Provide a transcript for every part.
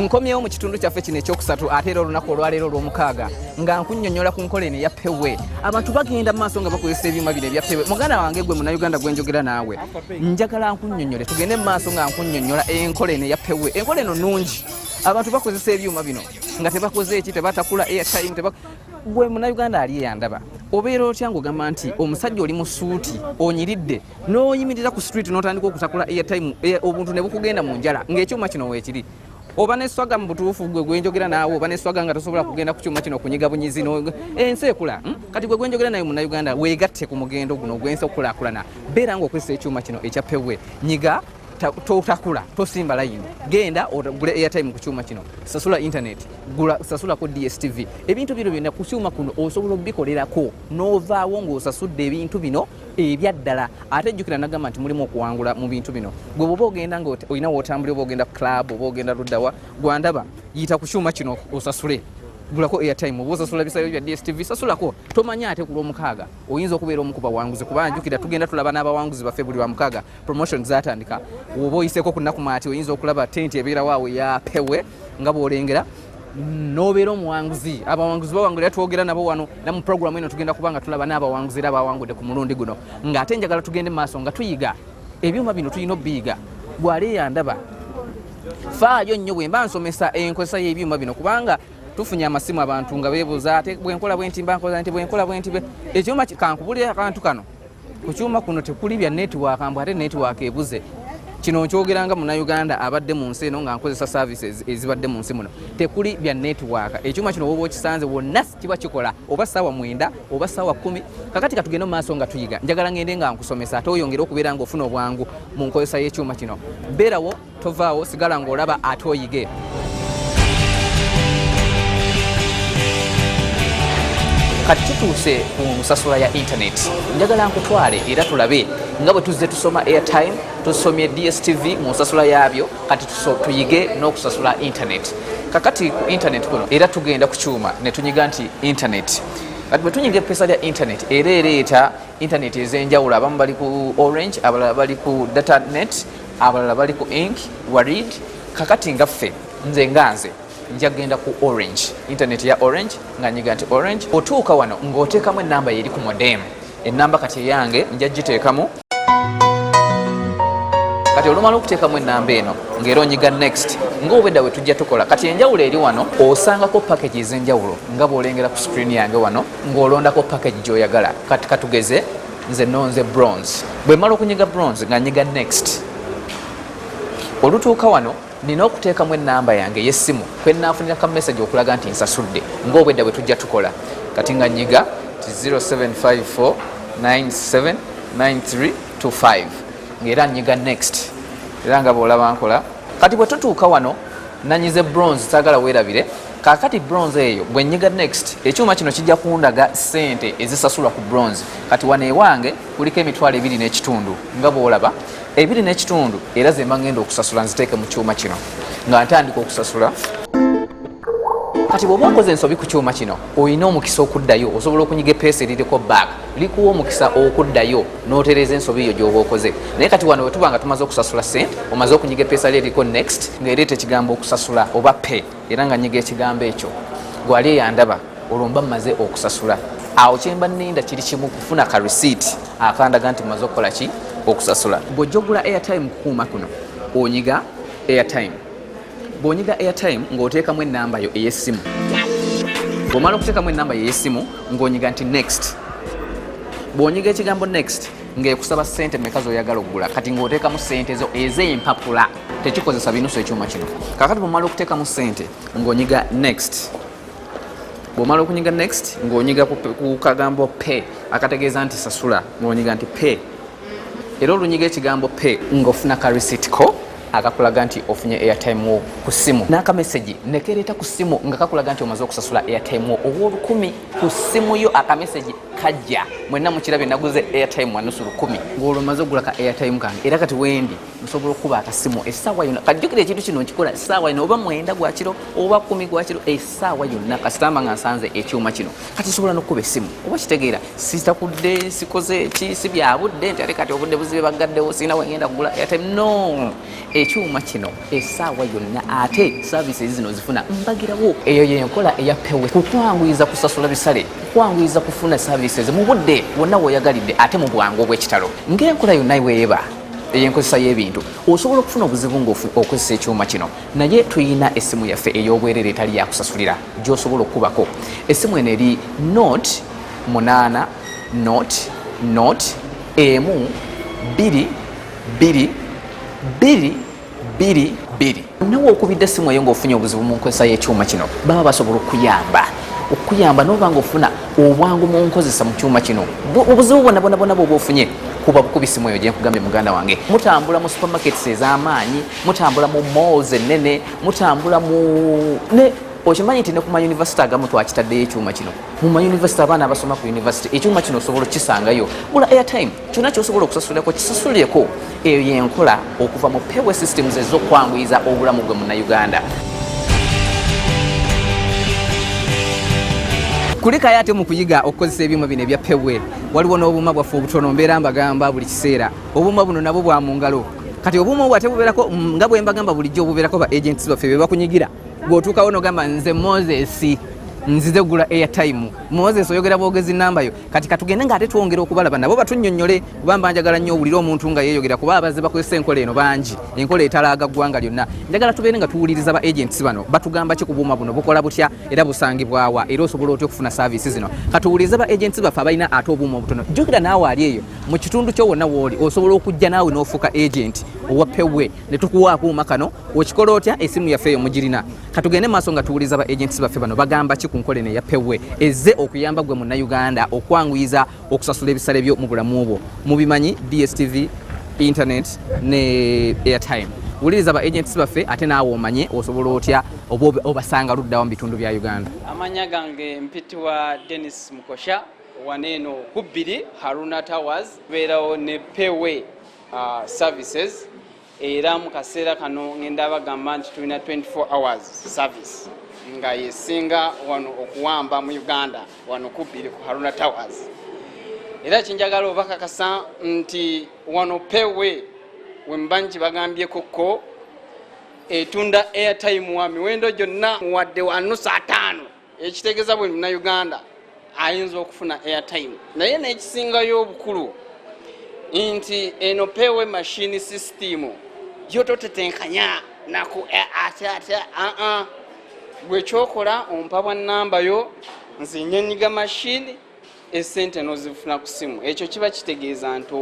nkomyewo mu kitundu kyaffe kino ekyokusatu ate era olunaku olwaleero olw'omukaaga nga nkunnyonnyola ku nkola eno eya PayWay. Abantu bagenda mu maaso nga bakozesa ebyuma bino ebya PayWay. Muganda wange gwe Munnayuganda gwe njogera naawe, njagala nkunnyonnyole tugende mu maaso nga nkunnyonnyola enkola eno eya PayWay. Enkola eno nnungi. Abantu bakozesa ebyuma bino nga tebakoze eki, tebatakula airtime, gwe Munnayuganda ali eyandaba. Obeera otya ng'ogamba nti omusajja oli mu suuti onyiridde n'oyimirira ku street n'otandika okutakula airtime, obuntu ne bukugenda mu njala ng'ekyuma kino weekiri. Oba neswaga mu butuufu gwe gwenjogera naawe, oba neswaga nga tosobola kugenda ku kyuma kino kunyiga bunyizi ensi ekula. Kati gwe gwenjogera naye Munnayuganda weegatte ku mugendo guno gw'ensi okukulaakulana. Beera ng'okozesa ekyuma kino ekya PayWay. Nyiga totakula, tosimba layini, genda ogule airtime ku kyuma kino, sasula internet, sasula ku DSTV. Ebintu bino byonna ku kyuma kuno osobola okubikolerako n'ovaawo ng'osasudde ebintu bino ebyaddala. Ate jjukira nagamba nti mulimu okuwangula mu bintu bino. Gwe bw'oba ogenda ng'olina w'otambulira, oba ogenda club, oba ogenda luddawa, gwandaba yita ku kyuma kino osasule. Gulako airtime, oba osasula bisayo bya DSTV, sasulako. Tomanya ate ku lw'omukaaga oyinza okubeera omu ku bawanguzi, kuba njukira tugenda tulaba n'abawanguzi baffe buli lwamukaaga promotion zatandika. Oba oyiseeko ku nnaku maati oyinza okulaba tenti ebeera waawe ya PayWay nga bw'olengera n'obeera omuwanguzi. Abawanguzi bawangulira twogera nabo wano na mu program eno tugenda kubanga tulaba n'abawanguzi era abawangudde ku mulundi guno. Ng'ate njagala tugende mu maaso nga tuyiga ebyuma bino, tulina obbiyiga. Bw'ali yandaba faayo nnyo bwe mba nsomesa enkozesa y'ebyuma bino, kubanga tufunye amasimu abantu nga beebuuza ate bwenkola bwenti mbankola nti bwenkola bwenti ekyuma kankubulira akantu kano ku kyuma kuno tekuli bya network, ambw ate network ebuze. Kino nkyogera nga Munnayuganda abadde mu nsi eno nga nkozesa services ezibadde mu nsi muno, tekuli bya network. Ekyuma kino woba okisanze wonna kiba kikola oba ssaawa 9 oba ssaawa 10. Kakati katugende mu maaso nga tuyiga. Njagala ngende nga nkusomesa ate oyongere okubeera ng'ofuna obwangu mu nkozesa y'ekyuma kino. Beerawo, tovaawo, sigala ng'olaba ate oyige. Kati tutuuse ku nsasula ya internet. Njagala nkutwale era tulabe nga bwe tuzze tusoma airtime, tusomye DSTV mu nsasula yaabyo, kati tuyige n'okusasula internet. Kakati ku internet kuno era tugenda ku kyuma ne tunyiga nti internet. Kati bwe tunyiga eppeesa lya internet era ereeta internet ez'enjawulo. Abamu bali ku Orange, abalala bali ku Datanet, abalala bali ku Ink, Warid. Kakati ngaffe nze njagenda ku Orange, internet ya Orange, nga nyiga nti Orange. Otuuka wano ng'oteekamu ennamba eri ku modem. Ennamba kati eyange nja giteekamu. Kati olumala okuteekamu ennamba eno ng'era onyiga next, ng'obwedda bwe tujja tukola. Kati enjawulo eri wano osangako package ez'enjawulo nga bw'olengera ku screen yange wano ng'olondako package gy'oyagala. Kati katugeze nze nonze bronze. Bwe mala okunyiga bronze nga nyiga next, olutuuka wano nina okuteekamu ennamba yange ey'essimu kwe nnaafunira ka message okulaga nti nsasudde ng'obwedda bwe tujja tukola. Kati nga nyiga 0754979325 ng'era nyiga next, era nga bw'olaba nkola. Kati bwe tutuuka wano nanyize bronze, saagala weerabire. Kaakati bronze eyo bwe nyiga next, ekyuma kino kijja kundaga ssente ezisasulwa ku bronze. Kati wano ewange kuliko emitwalo 2.5 nga bw'olaba 2.5, era ze ngenda okusasula nziteeke mu kyuma kino nga ntandika okusasula. Kati bw'oba okoze ensobi ku kyuma kino olina omukisa okuddayo, osobola okunyiga eppeesa eririko back, likuwa omukisa okuddayo n'otereeza ensobi eyo gy'oba okoze. Naye kati wano bwe tuba nga tumaze okusasula ssente, omaze okunyiga eppeesa liriko next ng'ereeta ekigambo okusasula oba pay, era nga nyiga ekigambo ekyo. Gwali eyandaba olwo mba mmaze okusasula. Awo kyemba nninda kiri kimu kufuna ka receipt akandaga nti mmaze okukola ki, okusasula. Bw'ojja ogula airtime ku kuuma kuno onyiga airtime. Bw'onyiga airtime ng'oteekamu ennamba yo ey'essimu. Bw'omala okuteekamu ennamba yo ey'essimu ng'onyiga nti next. Bw'onyiga ekigambo next ng'ekusaba ssente mmeka z'oyagala okugula. Kati ng'oteekamu ssente zo ez'empapula, tekikozesa binusu ekyuma kino. Kaakati bw'omala okuteekamu ssente ng'onyiga next. Bw'omala okunyiga next ng'onyiga ku kagambo pay akategeeza nti sasula, ng'onyiga nti pay. Era olunyiga ekigambo pay ng'ofuna ka receipt ko akakulaga nti ofunye airtime wo ku ssimu. N'aka message nekereeta ku ssimu nga kakulaga nti omaze okusasula airtime wo ow'olukumi ku ssimu yo. Aka message kajja mwenna mukirabe naguze airtime wanusu 10 ng'olwo maze ogula ka airtime kange era kati wendi nsobola okuba akasimu essaawa yonna kajjukira ekintu kino nkikola essaawa yonna oba 9 gwa kiro oba 10 gwa kiro essaawa yonna kasitamba nga nsanze ekyuma kino kati nsobola n'okkuba essimu oba kitegeera sitakudde sikoze ki si byabudde nti ate kati obudde buzibe bagaddewo sina wengenda kugula airtime no ekyuma kino essaawa yonna ate services zino zifuna mbagirawo eyo yenkola eya PayWay kukwanguyiza kusasula bisale kukwanguyiza kufuna services mu budde wonna woyagalidde ate mu bwangu obw'ekitalo ng'enkola yonna iweeba eyenkozesa y'ebintu osobola okufuna obuzibu ng'okozesa ekyuma kino naye tuyina essimu yaffe ey'obwerere etali yakusasulira gy'osobola okubako essimu eno eri note 8 note 1 2 2 2 2 2 nawe okubidde essimu eyo ng'ofunye obuzibu mu nkozesa y'ekyuma kino baba basobola okuyamba n'oba ng'ofuna obwangu mu nkozesa mu kyuma kino obuzibu bwonna bw'oba ofunye kuba bukubi essimu eyo gye nkugambye muganda wange mutambula mu supermarkets ez'amaanyi mutambula mu malls ennene mutambula mu okimanyi nti ne ku mayunivasite agamu twakitaddeyo ekyuma kino mu mayunivasite abaana abasoma ku yunivasite ekyuma kino osobola okisangayo gula airtime kyonna kyosobola okusasulirako kisasulireko eyo yenkola okuva mu PayWay systems ez'okwanguyiza obulamu gwe munnayuganda kulikayo ate mu kuyiga okukozesa ebyuma bino ebya PayWay waliwo n'obuuma bwaffe obutono mbeera mbagamba buli kiseera obuuma buno nabwo bwa mu ngalo kati obuuma obwo ate bubeerako nga bwe mbagamba bulijjo obubeerako ba agents baffe be bakunyigira gw'otuukawo n'ogamba nze Moses nzize gula airtime Moses oyogera bwogezi namba yo kati katugende ng'ate twongera okubalaba nabo batunnyonnyole kubamba njagala nnyo owulire omuntu nga yeeyogera kuba abaze bakozesa enkola eno bangi enkola etalaaga ggwanga lyonna njagala tubeere nga tuwuliriza ba agents bano batugamba ki ku buuma buno bukola butya era busangibwawa era osobola otya okufuna service zino katuwuliriza ba agents baffe abalina ate obuuma obutono jjukira naawe ali eyo mu kitundu kyo wonna wooli osobola okujja naawe n'ofuuka agent owa PayWay ne tukuwa akuuma kano okikola otya esimu yaffe eyo mugirina katugende maaso nga tuwuliriza ba agents baffe bano bagamba ki ku nkola eno eya PayWay ezze okuyamba gwe munnayuganda okwanguyiza okusasula ebisale byo mu bulamu bwo mubimanyi DSTV internet ne airtime wuliriza ba agents baffe ate naawe omanye osobola otya obasanga luddawo mu bitundu bya Uganda amanya gange mpitibwa Dennis Mukosha waneeno ku 2 Haruna Towers beerawo ne PayWay services era mu kaseera kano ngenda bagamba nti tulina 24 hours service nga yesinga wano okuwamba mu Uganda wano ku 2 ku Haruna Towers era kinjagala obakakasa nti wano PayWay wembanji bagambye koko etunda airtime wa miwendo gyonna wadde wanusu 5 ekitegeeza buli na Uganda ayinza okufuna airtime naye n'ekisingayo obukulu nti eno PayWay machine system yototetenkanya naku bwekyokola ompa bwa namba yo nzinyenyiga machine esente nozifuna ku simu ekyo kiba kitegeeza nti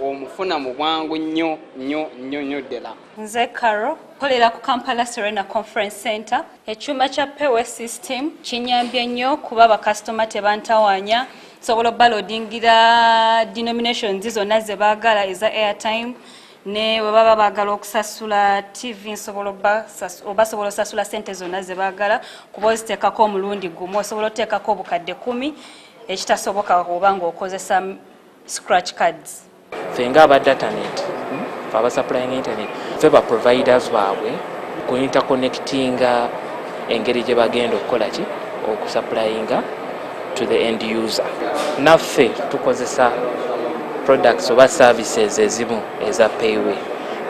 omufuna mu bwangu nnyo ddala nze Carol kolera ku Kampala Serena Conference Center ekyuma kya PayWay system kinyambye nnyo kuba bakasitoma tebantawanya sobola balodingira denominations zonna ze baagala eza airtime ne bwe baba baagala okusasula TV nsobola obasobola osasula sente zonna ze baagala kuba oziteekako omulundi gumu osobola oteekako obukadde 10 ekitasoboka oba ng'okozesa scratch cards ffe ng'aba datanet fe abasupplying internet ffe ba providers baabwe ku interconnectinga engeri gye bagenda okukola ki okusupplyinga to the end user naffe tukozesa products oba services ezimu eza PayWay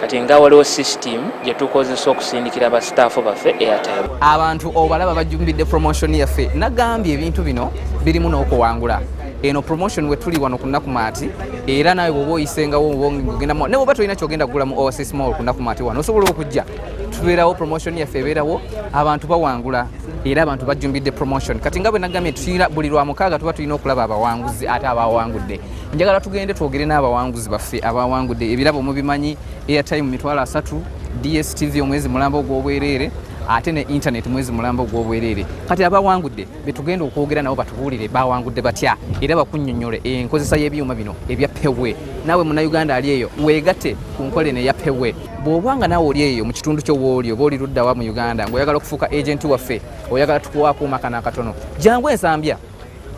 kati nga waliwo system gye tukozesa okusindikira ba staff baffe airtime abantu obalaba bajumbidde promotion yaffe nagambye ebintu bino birimu n'okuwangula eno promotion we tuli wano ku Nakumaati era nawe bw'oba oyisengawo ogenda ne bw'oba tolina kyogenda kugula mu Oasis Mall ku Nakumaati wano osobola okujja tubeerawo promotion yaffe ebeerawo abantu bawangula era abantu bajumbidde promotion kati nga bwe nagambye tulina buli lwa mukaaga tuba tulina okulaba abawanguzi ate abawangudde njagala tugende twogere n'abawanguzi baffe abawangudde ebirabo mubimanyi airtime 3 DSTV omwezi mulamba ogw'obwereere ate ne internet mwezi mulamba ogw'obwereere kati abawangudde betugenda okwogera nabo batubuulire bawangudde batya era bakunnyonnyole enkozesa y'ebyuma bino ebya PayWay naawe munnayuganda ali eyo weegatte ku nkola eno eya PayWay bw'obanga naawe oli eyo mu kitundu kyo wooli oba oli luddawa mu Uganda ng'oyagala okufuuka agenti waffe oyagala tukuwa akuuma kana akatono jangu ensambya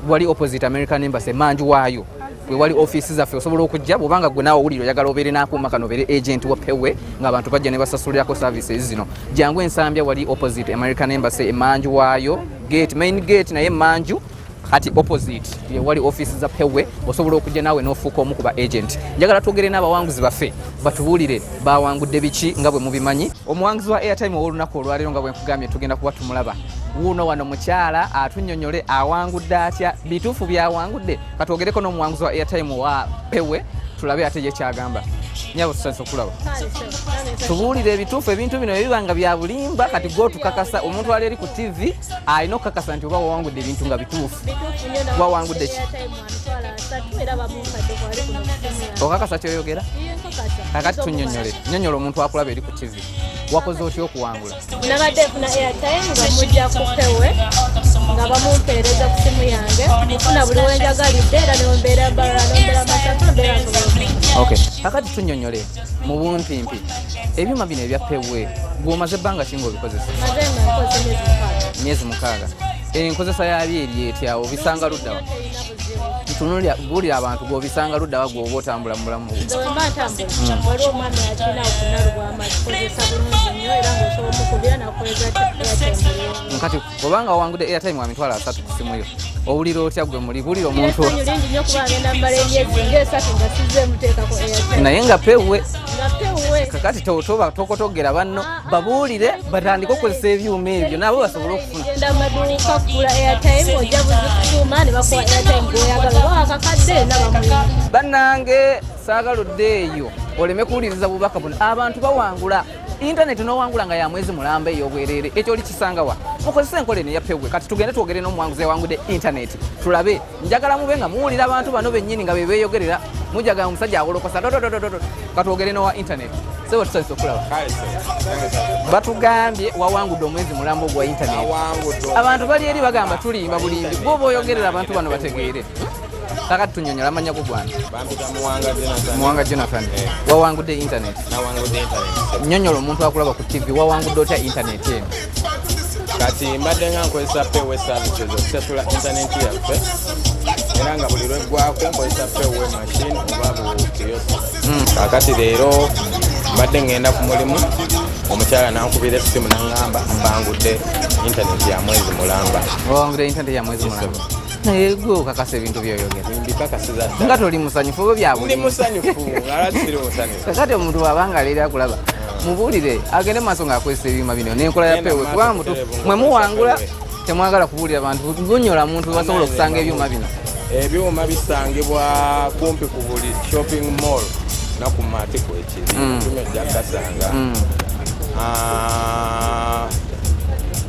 wali opposite American Embassy manju waayo we wali offices zaffe osobola okujja bwobanga gwe naawe owulira oyagala obeere n'akuuma kano obeere agent wa PayWay ng'abantu bajja ne basasulirako services zino jangu ensambya wali opposite American Embassy emanju waayo gate main gate naye manju kati opposite ye wali offices za PayWay osobola okujja naawe n'ofuuka omu ku ba agent njagala twogere n'abawanguzi baffe batubuulire bawangudde biki nga bwe mubimanyi omuwanguzi wa airtime ow'olunaku olwaleero nga bwe nkugambye tugenda kuba tumulaba wuuno wano mukyala atunnyonnyole awangudde atya bituufu byawangudde katwogereko n'omuwanguzi wa airtime wa PayWay tulabe ate ye kyagamba nyabo tusanise okulaba tubuulire ebituufu ebintu bino ebiba nga bya bulimba kati gwe tukakasa omuntu ali eri ku TV alina okukakasa nti oba wawangudde ebintu nga bituufu wawangudde ki okakasa kyoyogera kakati tunnyonnyole nnyonnyola omuntu akulaba eri ku TV wakoze otya okuwangula nabadde funa airtime nga mujja ku PayWay nga bamumpeereza ku simu yange nfuna buli wenjagalidde era nembeera balala nembeera masatu nembeera okay kakati tunnyonnyole mu bumpimpi ebyuma bino ebya PayWay gwomaze ebbanga kinga obikozesa myezi 6 enkozesa yabyo eri etya obisanga luddawa tunulira buulira abantu gw'obisanga luddawa gw'oba otambula mu bulamu waliwo omwami akina okunalubwama kikozesa bulungi nnyo era ng'osobola omukubira nakukoleza airtime kati obanga wawangudde airtime wa mitwalo 3 ku simu yo owulira otya gwe muli buulira omuntu lingi nnyo kuba ngenda mbala emyezi ng'esatu nga sizzeemu teekako airtime naye nga PayWay PayWay kakati toba tokotogera banno babuulire batandike okukozesa ebyuma ebyo nabo basobole okufuna genda maduuka kugula airtime ojja buzikuuma ne bakuwa airtime gweoyagala oba wakakadde nabamulima bannange saagaludde eyo oleme kuwuliriza bubaka buno abantu bawangula internet n'owangula nga ya mwezi mulamba ey'obwereere ekyo oli kisangawa mukozesa enkola eno eya PayWay kati tugende twogere n'omuwanguzi ewangudde internet tulabe njagala mube nga muwulira abantu bano bennyini nga bebeeyogerera mujagala omusajja awolokosa katwogere n'owa internet sebo tusanise okulaba batugambye wawangudde omwezi mulamba ogwa internet abantu bali eri bagamba tulimba bulimbi gwoba oyogerera abantu bano bategeere kakati tunnyonnyola amannya go gwange muwanga Jonathan wawangudde internet nnyonnyola omuntu akulaba ku TV wawangudde otya internet eno kati mbadde nga nkozesa PayWay services okusasula internet yaffe era nga buli lweggwako nkozesa PayWay machine oba bukiyosiki kakati leero mbadde ngenda ku mulimu omukyala nankubira essimu naŋŋamba mbangudde internet ya mwezi mulamba wawangudde internet ya mwezi mulamba naye gwe okakasa ebintu byoyogera mbikakasiza nga toli musanyufu oba byabuli musanyufu alatisiri musanyufu kakati omuntu wabanga leero akulaba mubuulire agende mu maaso ng'akozesa ebyuma bino n'enkola ya PayWay kubanga mutuufu mwe muwangula temwagala kubuulira bantu gunyola muntu basobola okusanga ebyuma bino ebyuma bisangibwa kumpi ku buli shopping mall naku matiko ekiri tumejjakasanga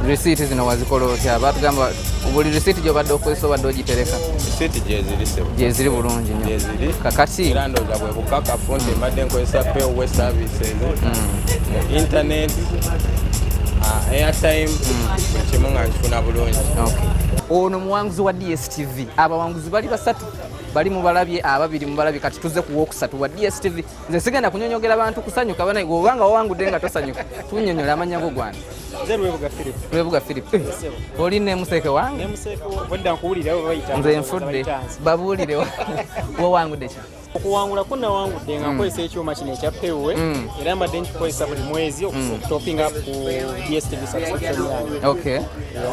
receipt zino wazikola otya batugamba buli receipt gyobadde okozesa obadde ogitereka receipt gyeziri bulungi nnyo kakati era ndowooza bwe bukakafu nti mbadde nkozesa PayWay services mu internet airtime buli kimu nga nkifuna bulungi ono muwanguzi wa DSTV abawanguzi bali basatu bali mubalabye ababiri mubalabye kati tuze ku wokusatu wa DSTV nze sigenda kunyonyogera bantu kusanyuka banaye obanga wawangudde nga tosanyuka tunnyonnyola amannya go gwange Lwebuga Philip oli nemuseke wange nze nfudde babuulire wawangudde ki okuwangula kunawangudde nga nkozesa ekyuma kino ekya PayWay era mbadde nkikozesa buli mwezi okutopinga ku DSTV subscription yange okay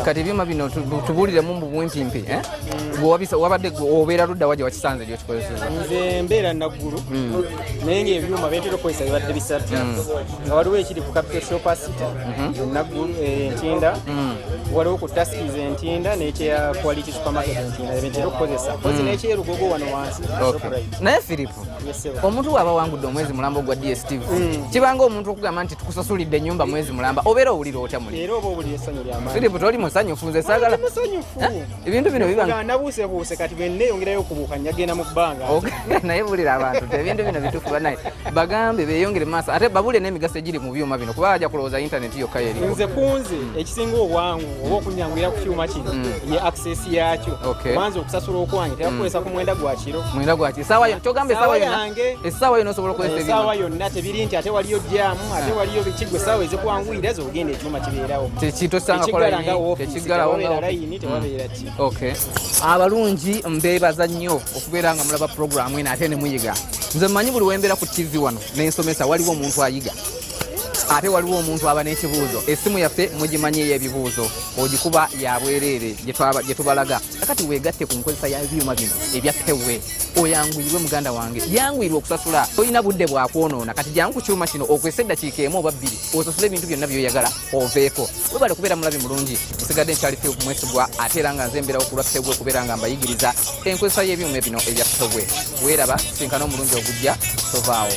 kati ebyuma bino tubuuliremu mu bwimpimpi wabadde obeera ludda waje wakisanze gyokikozeseza nze mbeera naggulu naye ngaebyuma byentera okukozesa bibadde bisatu nga waliwo ekiri ku Capital Shopper City naggulu entinda waliwo ku Taskis entinda n'ekya Quality Supermarket entinda byentera okukozesa kozi n'ekyerugogo wano wansi naye Philipo omuntu waba wangudde omwezi mulamba ogwa DSTV kibanga omuntu okugamba nti tukusasulidde ennyumba mwezi mulamba obeera owulira otya muli era oba owulira essanyu ly'amaanyi Philipo toli musanyufu nze saagala ebintu bino bibanga nabuusebuuse kati bwe nneeyongerayo okubuuka njagenda mu bbanga naye bulira abantu ebintu bino bituufu banaye bagambe beeyongere maaso ate babule n'emigaso egiri mu byuma bino kuba bajja kulowooza internet yokka yeriwo nze kunze ekisinga obwangu oba okunyanguira ku kyuma kino ye access yakyo kubanza okusasula okwange tebakukozesa ku mwenda gwa kiro saawa yo kyogamba esaawa yo essaawa yonna osobola okozesa essaawa yonna tebiri nti ate waliyo jaamu ate waliyo bikigwe essaawa ezikuwanguyira ezo ogenda ekyuma kibeerawo tekigalawo layini tewabeera ki abalungi mbeebaza nnyo okubeera nga mulaba puroguramu eno ate ne muyiga nze mmanyi buli wembeera ku tv wano n'ensomesa waliwo omuntu ayiga ate waliwo omuntu aba n'ekibuuzo essimu yaffe mugimanyi ey'ebibuuzo ogikuba yabwereere gye tubalaga kakati weegatte ku nkozesa y'ebyuma bino ebya PayWay oyanguyirwe muganda wange yanguyirwe okusasula tolina budde bwakwonoona kati jangu ku kyuma kino okwesa eddakiika emu oba bbiri osasule ebintu byonna byoyagala oveeko webale kubeera mulabi mulungi nsigadde nkyali Philip Mwesigwa ate era nga nze mbeerawo ku lwa PayWay kubeera nga mbayigiriza enkozesa y'ebyuma bino ebya PayWay weeraba sinkana omulungi ogujja tovaawo